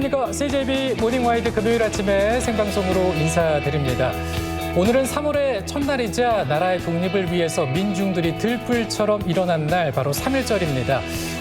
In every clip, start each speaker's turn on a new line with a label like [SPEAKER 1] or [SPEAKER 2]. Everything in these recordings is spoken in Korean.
[SPEAKER 1] 안녕하십니까. CJB 모닝와이드 금요일 아침에 생방송으로 인사드립니다. 오늘은 3월의 첫날이자 나라의 독립을 위해서 민중들이 들불처럼 일어난 날, 바로 3.1절입니다.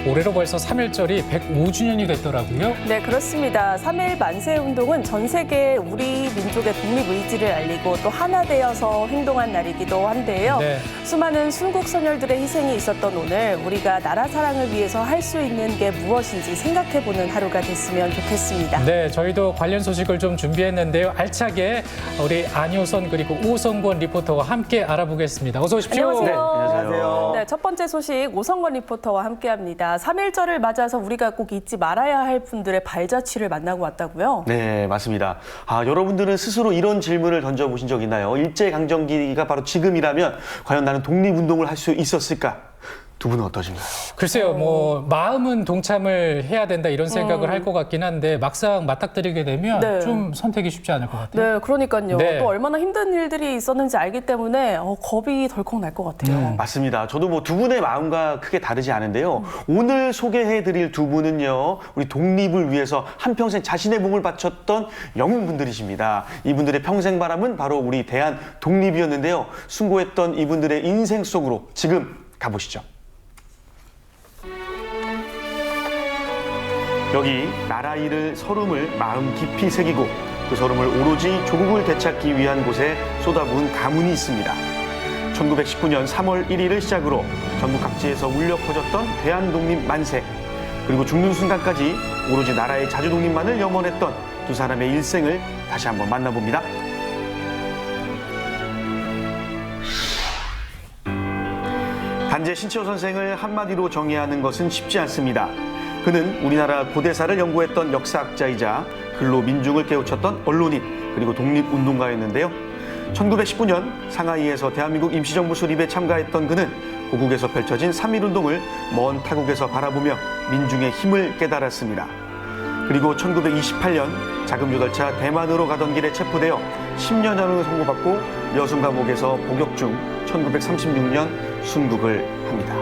[SPEAKER 1] 올해로 벌써 3.1절이 105주년이 됐더라고요.
[SPEAKER 2] 네, 그렇습니다. 3.1 만세운동은 전 세계에 우리 민족의 독립 의지를 알리고 또 하나 되어서 행동한 날이기도 한데요.
[SPEAKER 1] 네.
[SPEAKER 2] 수많은 순국 선열들의 희생이 있었던 오늘, 우리가 나라 사랑을 위해서 할 수 있는 게 무엇인지 생각해보는 하루가 됐으면 좋겠습니다.
[SPEAKER 1] 네, 저희도 관련 소식을 좀 준비했는데요. 알차게 우리 안효선 그리고 오성권 리포터와 함께 알아보겠습니다. 어서 오십시오.
[SPEAKER 2] 안녕하세요.
[SPEAKER 3] 네, 안녕하세요.
[SPEAKER 2] 네, 첫 번째 소식 오성권 리포터와 함께합니다. 3.1절을 맞아서 우리가 꼭 잊지 말아야 할 분들의 발자취를 만나고 왔다고요?
[SPEAKER 3] 네, 맞습니다. 여러분들은 스스로 이런 질문을 던져보신 적 있나요? 일제강점기가 바로 지금이라면 과연 나는 독립운동을 할 수 있었을까? 두 분은 어떠신가요?
[SPEAKER 1] 글쎄요, 마음은 동참을 해야 된다 이런 생각을 할 것 같긴 한데 막상 맞닥뜨리게 되면
[SPEAKER 2] 네.
[SPEAKER 1] 좀 선택이 쉽지 않을 것 같아요.
[SPEAKER 2] 네, 그러니까요.
[SPEAKER 1] 네.
[SPEAKER 2] 또 얼마나 힘든 일들이 있었는지 알기 때문에 겁이 덜컥 날 것 같아요.
[SPEAKER 3] 맞습니다. 저도 두 분의 마음과 크게 다르지 않은데요. 오늘 소개해드릴 두 분은요, 우리 독립을 위해서 한평생 자신의 몸을 바쳤던 영웅분들이십니다. 이분들의 평생 바람은 바로 우리 대한 독립이었는데요. 숭고했던 이분들의 인생 속으로 지금 가보시죠. 여기 나라 잃을 서름을 마음 깊이 새기고 그 서름을 오로지 조국을 되찾기 위한 곳에 쏟아부은 가문이 있습니다. 1919년 3월 1일을 시작으로 전국 각지에서 울려 퍼졌던 대한독립 만세, 그리고 죽는 순간까지 오로지 나라의 자주독립만을 염원했던 두 사람의 일생을 다시 한번 만나봅니다. 단재 신채호 선생을 한마디로 정의하는 것은 쉽지 않습니다. 그는 우리나라 고대사를 연구했던 역사학자이자 글로 민중을 깨우쳤던 언론인, 그리고 독립운동가였는데요. 1919년 상하이에서 대한민국 임시정부 수립에 참가했던 그는 고국에서 펼쳐진 3.1운동을 먼 타국에서 바라보며 민중의 힘을 깨달았습니다. 그리고 1928년 자금조달차 대만으로 가던 길에 체포되어 10년형을 선고받고 여순 감옥에서 복역 중 1936년 순국을 합니다.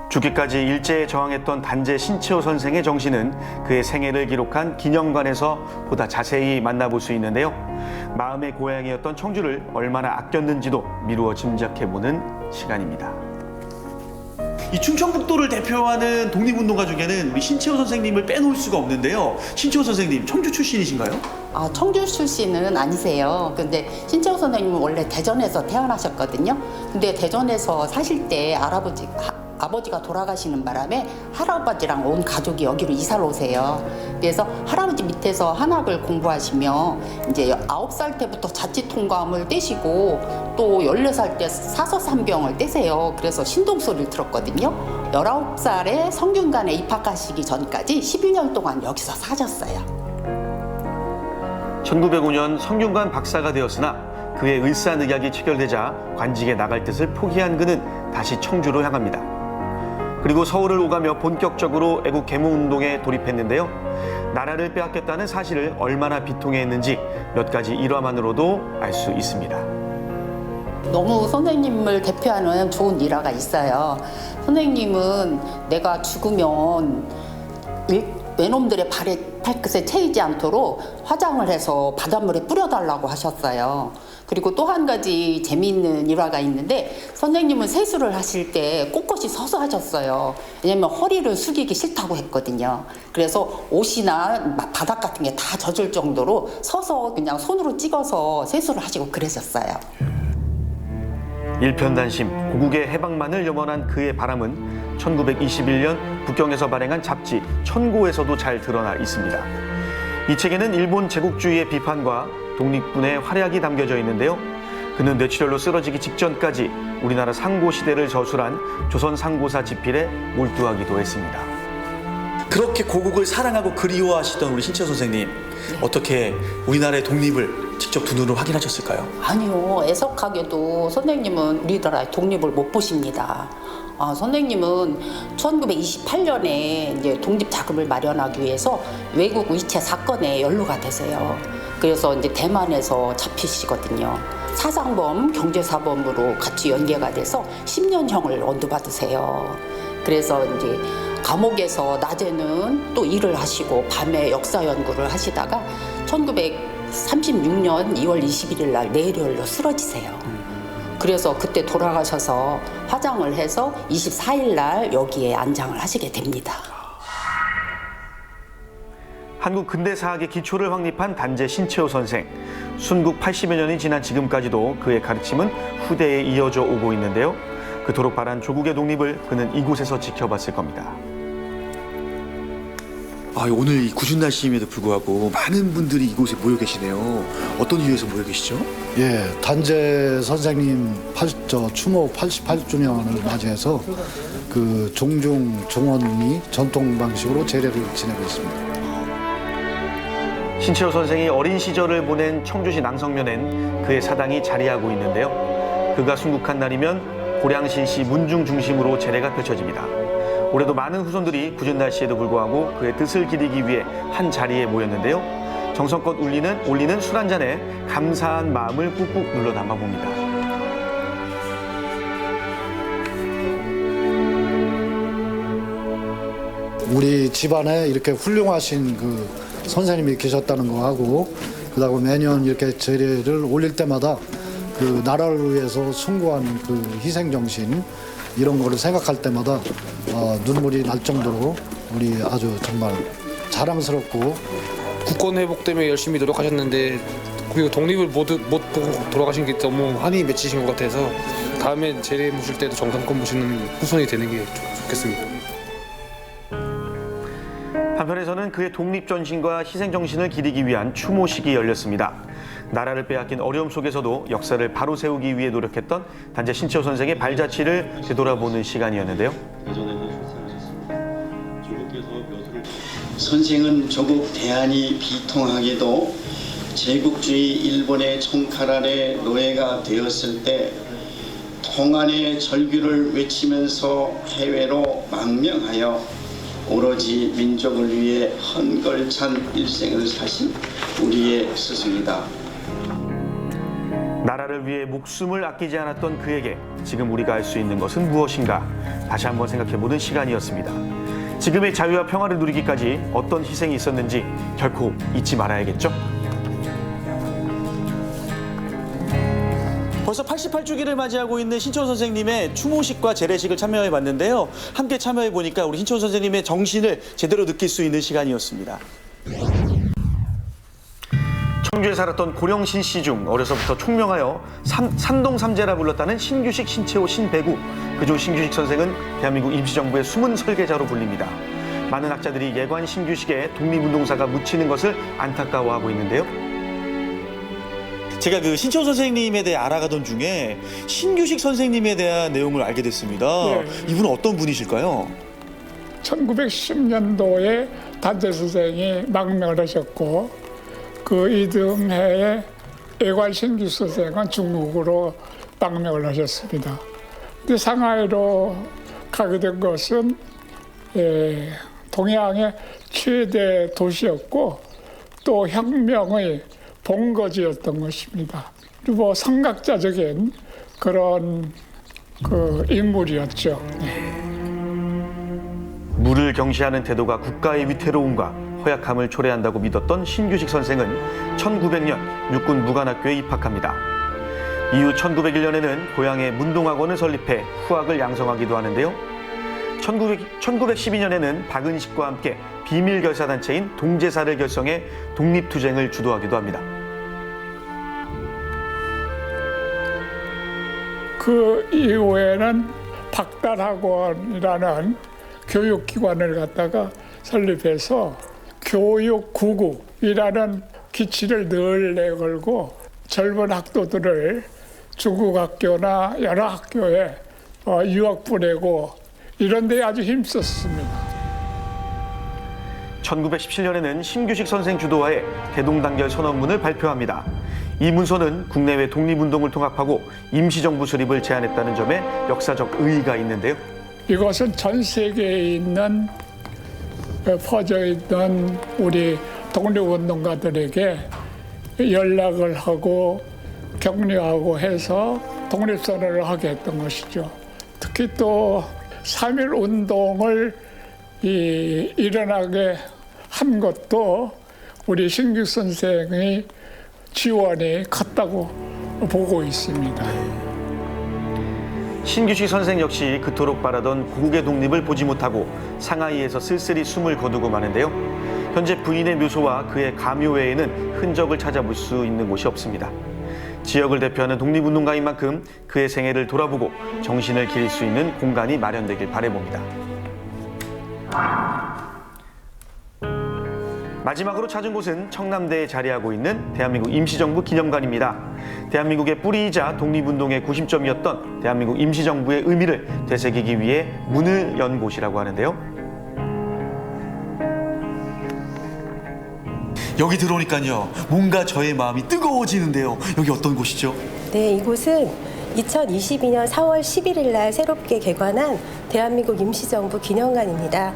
[SPEAKER 3] 죽기까지 일제에 저항했던 단재 신채호 선생의 정신은 그의 생애를 기록한 기념관에서 보다 자세히 만나볼 수 있는데요. 마음의 고향이었던 청주를 얼마나 아꼈는지도 미루어 짐작해보는 시간입니다.
[SPEAKER 4] 이 충청북도를 대표하는 독립운동가 중에는 우리 신채호 선생님을 빼놓을 수가 없는데요. 신채호 선생님, 청주 출신이신가요?
[SPEAKER 5] 청주 출신은 아니세요. 근데 신채호 선생님은 원래 대전에서 태어나셨거든요. 근데 대전에서 사실 때 아버지가 돌아가시는 바람에 할아버지랑 온 가족이 여기로 이사를 오세요. 그래서 할아버지 밑에서 한학을 공부하시며 이제 9살 때부터 자취 통감을 떼시고 또 14살 때 사서산병을 떼세요. 그래서 신동소리를 들었거든요. 19살에 성균관에 입학하시기 전까지 11년 동안 여기서 사셨어요.
[SPEAKER 3] 1905년 성균관 박사가 되었으나 그의 을사늑약이 체결되자 관직에 나갈 뜻을 포기한 그는 다시 청주로 향합니다. 그리고 서울을 오가며 본격적으로 애국 계몽운동에 돌입했는데요. 나라를 빼앗겼다는 사실을 얼마나 비통해했는지 몇 가지 일화만으로도 알 수 있습니다.
[SPEAKER 5] 너무 선생님을 대표하는 좋은 일화가 있어요. 선생님은 내가 죽으면 외놈들의 발끝에 채이지 않도록 화장을 해서 바닷물에 뿌려달라고 하셨어요. 그리고 또 한 가지 재미있는 일화가 있는데, 선생님은 세수를 하실 때 꼿꼿이 서서 하셨어요. 왜냐면 허리를 숙이기 싫다고 했거든요. 그래서 옷이나 바닥 같은 게 다 젖을 정도로 서서 그냥 손으로 찍어서 세수를 하시고 그러셨어요.
[SPEAKER 3] 일편단심, 고국의 해방만을 염원한 그의 바람은 1921년 북경에서 발행한 잡지 천고에서도 잘 드러나 있습니다. 이 책에는 일본 제국주의의 비판과 독립군의 활약이 담겨져 있는데요. 그는 뇌출혈로 쓰러지기 직전까지 우리나라 상고시대를 저술한 조선 상고사 집필에 몰두하기도 했습니다.
[SPEAKER 4] 그렇게 고국을 사랑하고 그리워하시던 우리 신채호 선생님, 어떻게 우리나라의 독립을 직접 두 눈으로 확인하셨을까요?
[SPEAKER 5] 아니요, 애석하게도 선생님은 우리나라의 독립을 못 보십니다. 선생님은 1928년에 이제 독립 자금을 마련하기 위해서 외국 위체 사건에 연루가 되세요. 그래서 이제 대만에서 잡히시거든요. 사상범, 경제사범으로 같이 연계가 돼서 10년형을 언도받으세요. 그래서 이제 감옥에서 낮에는 또 일을 하시고 밤에 역사 연구를 하시다가 1936년 2월 21일 날 뇌혈로 쓰러지세요. 그래서 그때 돌아가셔서 화장을 해서 24일 날 여기에 안장을 하시게 됩니다.
[SPEAKER 3] 한국 근대사학의 기초를 확립한 단재 신채호 선생. 순국 80여 년이 지난 지금까지도 그의 가르침은 후대에 이어져 오고 있는데요. 그토록 바란 조국의 독립을 그는 이곳에서 지켜봤을 겁니다.
[SPEAKER 4] 오늘 이 궂은 날씨임에도 불구하고 많은 분들이 이곳에 모여 계시네요. 어떤 이유에서 모여 계시죠?
[SPEAKER 6] 예, 단재 선생님 추모 88주년을 맞이해서 그 종중 종원리 전통 방식으로 제례를 지내고 있습니다.
[SPEAKER 3] 신채호 선생이 어린 시절을 보낸 청주시 낭성면엔 그의 사당이 자리하고 있는데요. 그가 순국한 날이면 고량신시 문중 중심으로 제례가 펼쳐집니다. 올해도 많은 후손들이 궂은 날씨에도 불구하고 그의 뜻을 기리기 위해 한 자리에 모였는데요. 정성껏 올리는 술 한 잔에 감사한 마음을 꾹꾹 눌러 담아봅니다.
[SPEAKER 6] 우리 집안에 이렇게 훌륭하신 그 선생님이 계셨다는 거 하고, 그다음에 매년 이렇게 제례를 올릴 때마다 그 나라를 위해서 숭고한 그 희생 정신 이런 거를 생각할 때마다 눈물이 날 정도로 우리 아주 정말 자랑스럽고.
[SPEAKER 7] 국권 회복 때문에 열심히 노력하셨는데 그리고 독립을 못 보고 돌아가신 게 너무 한이 맺히신 것 같아서 다음에 제례 모실 때도 정성껏 모시는 후손이 되는 게 좋겠습니다.
[SPEAKER 3] 한편에서는 그의 독립전신과 희생정신을 기리기 위한 추모식이 열렸습니다. 나라를 빼앗긴 어려움 속에서도 역사를 바로 세우기 위해 노력했던 단재 신채호 선생의 발자취를 되돌아보는 시간이었는데요.
[SPEAKER 8] 선생은 조국 대안이 비통하게도 제국주의 일본의 총칼 아래 노예가 되었을 때 통안의 절규를 외치면서 해외로 망명하여 오로지 민족을 위해 헌걸찬 일생을 사신 우리의 스승이다.
[SPEAKER 3] 나라를 위해 목숨을 아끼지 않았던 그에게 지금 우리가 할 수 있는 것은 무엇인가? 다시 한번 생각해보는 시간이었습니다. 지금의 자유와 평화를 누리기까지 어떤 희생이 있었는지 결코 잊지 말아야겠죠?
[SPEAKER 4] 벌써 88주기를 맞이하고 있는 신채호 선생님의 추모식과 제례식을 참여해 봤는데요. 함께 참여해 보니까 우리 신채호 선생님의 정신을 제대로 느낄 수 있는 시간이었습니다.
[SPEAKER 3] 청주에 살았던 고령신 씨 중 어려서부터 총명하여 산동 삼재라 불렀다는 신규식, 신채호, 신배구. 그중 신규식 선생은 대한민국 임시정부의 숨은 설계자로 불립니다. 많은 학자들이 예관 신규식에 독립운동사가 묻히는 것을 안타까워하고 있는데요.
[SPEAKER 4] 제가 그 신채호 선생님에 대해 알아가던 중에 신규식 선생님에 대한 내용을 알게 됐습니다. 이분은 어떤 분이실까요?
[SPEAKER 9] 1910년도에 단재 선생이 망명을 하셨고 그 이듬해에 예관 신규 선생은 중국으로 망명을 하셨습니다. 근데 상하이로 가게 된 것은 동양의 최대 도시였고 또 혁명의 본거지였던 것입니다. 그리고 선각자적인 그런 그 인물이었죠.
[SPEAKER 3] 물을 경시하는 태도가 국가의 위태로움과 허약함을 초래한다고 믿었던 신규식 선생은 1900년 육군 무관학교에 입학합니다. 이후 1901년에는 고향에 문동학원을 설립해 후학을 양성하기도 하는데요. 1912년에는 박은식과 함께 비밀결사단체인 동제사를 결성해 독립투쟁을 주도하기도 합니다.
[SPEAKER 9] 그 이후에는 박단학원이라는 교육기관을 갖다가 설립해서 교육구국이라는 기치를 늘 내걸고 젊은 학도들을 중국 학교나 여러 학교에 유학 보내고 이런 데 아주 힘썼습니다.
[SPEAKER 3] 1917년에는 신규식 선생 주도하에 대동단결 선언문을 발표합니다. 이 문서는 국내외 독립운동을 통합하고 임시정부 수립을 제안했다는 점에 역사적 의의가 있는데요.
[SPEAKER 9] 이것은 전 세계에 있는 퍼져 있는 우리 독립운동가들에게 연락을 하고 격려하고 해서 독립선언을 하게 했던 것이죠. 특히 또 3.1 운동을 일어나게 한 것도 우리 신규 선생의 지원이 컸다고 보고 있습니다.
[SPEAKER 3] 신규식 선생 역시 그토록 바라던 고국의 독립을 보지 못하고 상하이에서 쓸쓸히 숨을 거두고 마는데요. 현재 부인의 묘소와 그의 가묘 외에는 흔적을 찾아볼 수 있는 곳이 없습니다. 지역을 대표하는 독립운동가인 만큼 그의 생애를 돌아보고 정신을 기릴 수 있는 공간이 마련되길 바라봅니다. 마지막으로 찾은 곳은 청남대에 자리하고 있는 대한민국 임시정부 기념관입니다. 대한민국의 뿌리이자 독립운동의 구심점이었던 대한민국 임시정부의 의미를 되새기기 위해 문을 연 곳이라고 하는데요.
[SPEAKER 4] 여기 들어오니까요, 뭔가 저의 마음이 뜨거워지는데요. 여기 어떤 곳이죠?
[SPEAKER 10] 네, 이곳은 2022년 4월 11일 날 새롭게 개관한 대한민국 임시정부 기념관입니다.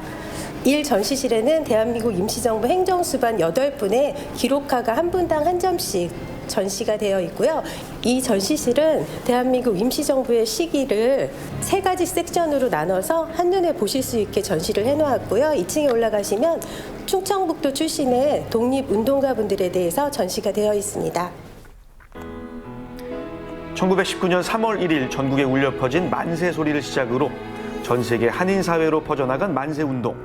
[SPEAKER 10] 1 전시실에는 대한민국 임시정부 행정수반 8분의 기록화가 한 분당 한 점씩 전시가 되어 있고요. 이 전시실은 대한민국 임시정부의 시기를 3가지 섹션으로 나눠서 한눈에 보실 수 있게 전시를 해놓았고요. 2층에 올라가시면 충청북도 출신의 독립운동가분들에 대해서 전시가 되어 있습니다.
[SPEAKER 3] 1919년 3월 1일 전국에 울려 퍼진 만세 소리를 시작으로 전 세계 한인 사회로 퍼져나간 만세 운동.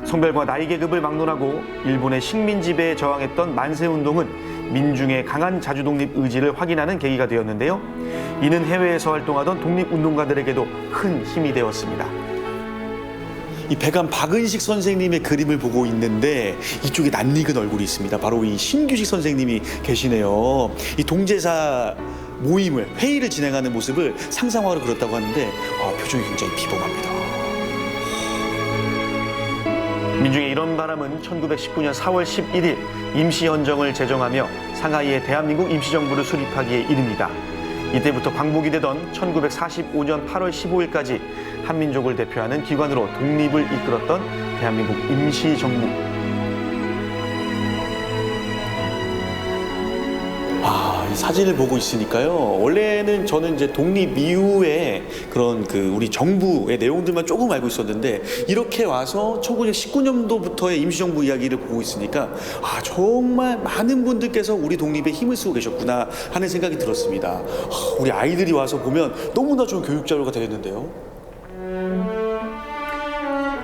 [SPEAKER 3] 성별과 나이 계급을 막론하고 일본의 식민 지배에 저항했던 만세 운동은 민중의 강한 자주 독립 의지를 확인하는 계기가 되었는데요. 이는 해외에서 활동하던 독립운동가들에게도 큰 힘이 되었습니다.
[SPEAKER 4] 이 배감 박은식 선생님의 그림을 보고 있는데 이쪽에 낯익은 얼굴이 있습니다. 바로 이 신규식 선생님이 계시네요. 이 동제사 모임을, 회의를 진행하는 모습을 상상화로 그렸다고 하는데 표정이 굉장히 비범합니다.
[SPEAKER 3] 민중의 이런 바람은 1919년 4월 11일 임시헌정을 제정하며 상하이에 대한민국 임시정부를 수립하기에 이릅니다. 이때부터 광복이 되던 1945년 8월 15일까지 한민족을 대표하는 기관으로 독립을 이끌었던 대한민국 임시정부.
[SPEAKER 4] 이 사진을 보고 있으니까요. 원래는 저는 이제 독립 이후에 그런 우리 정부의 내용들만 조금 알고 있었는데 이렇게 와서 1919년도부터의 임시정부 이야기를 보고 있으니까 정말 많은 분들께서 우리 독립에 힘을 쓰고 계셨구나 하는 생각이 들었습니다. 우리 아이들이 와서 보면 너무나 좋은 교육 자료가 되겠는데요.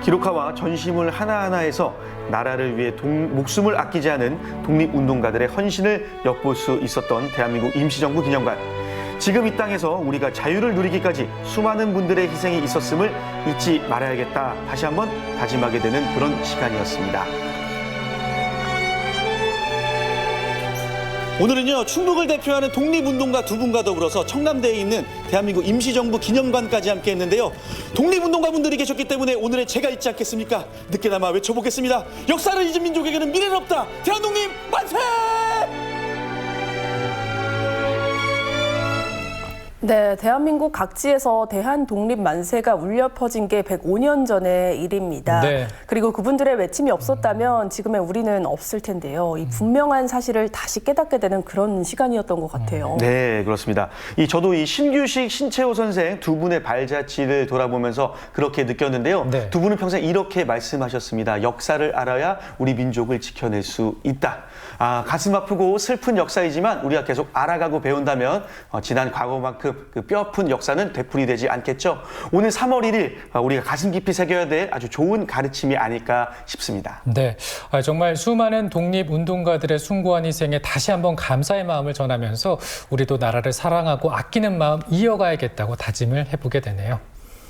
[SPEAKER 3] 기록화와 전시물 하나하나에서 나라를 위해 목숨을 아끼지 않은 독립운동가들의 헌신을 엿볼 수 있었던 대한민국 임시정부 기념관. 지금 이 땅에서 우리가 자유를 누리기까지 수많은 분들의 희생이 있었음을 잊지 말아야겠다. 다시 한번 다짐하게 되는 그런 시간이었습니다.
[SPEAKER 4] 오늘은요, 충북을 대표하는 독립운동가 2분과 더불어서 청남대에 있는 대한민국 임시정부 기념관까지 함께 했는데요. 독립운동가분들이 계셨기 때문에 오늘의 제가 있지 않겠습니까? 늦게나마 외쳐보겠습니다. 역사를 잊은 민족에게는 미래는 없다. 대한독립 만세!
[SPEAKER 2] 네, 대한민국 각지에서 대한 독립 만세가 울려 퍼진 게 105년 전의 일입니다.
[SPEAKER 1] 네.
[SPEAKER 2] 그리고 그분들의 외침이 없었다면 지금의 우리는 없을 텐데요. 이 분명한 사실을 다시 깨닫게 되는 그런 시간이었던 것 같아요.
[SPEAKER 3] 네, 그렇습니다. 저도 이 신규식, 신채호 선생 두 분의 발자취를 돌아보면서 그렇게 느꼈는데요.
[SPEAKER 1] 네.
[SPEAKER 3] 두 분은 평생 이렇게 말씀하셨습니다. 역사를 알아야 우리 민족을 지켜낼 수 있다. 가슴 아프고 슬픈 역사이지만 우리가 계속 알아가고 배운다면 지난 과거만큼 그 뼈아픈 역사는 되풀이되지 않겠죠. 오늘 3월 1일 우리가 가슴 깊이 새겨야 될 아주 좋은 가르침이 아닐까 싶습니다.
[SPEAKER 1] 네, 정말 수많은 독립운동가들의 숭고한 희생에 다시 한번 감사의 마음을 전하면서 우리도 나라를 사랑하고 아끼는 마음 이어가야겠다고 다짐을 해보게 되네요.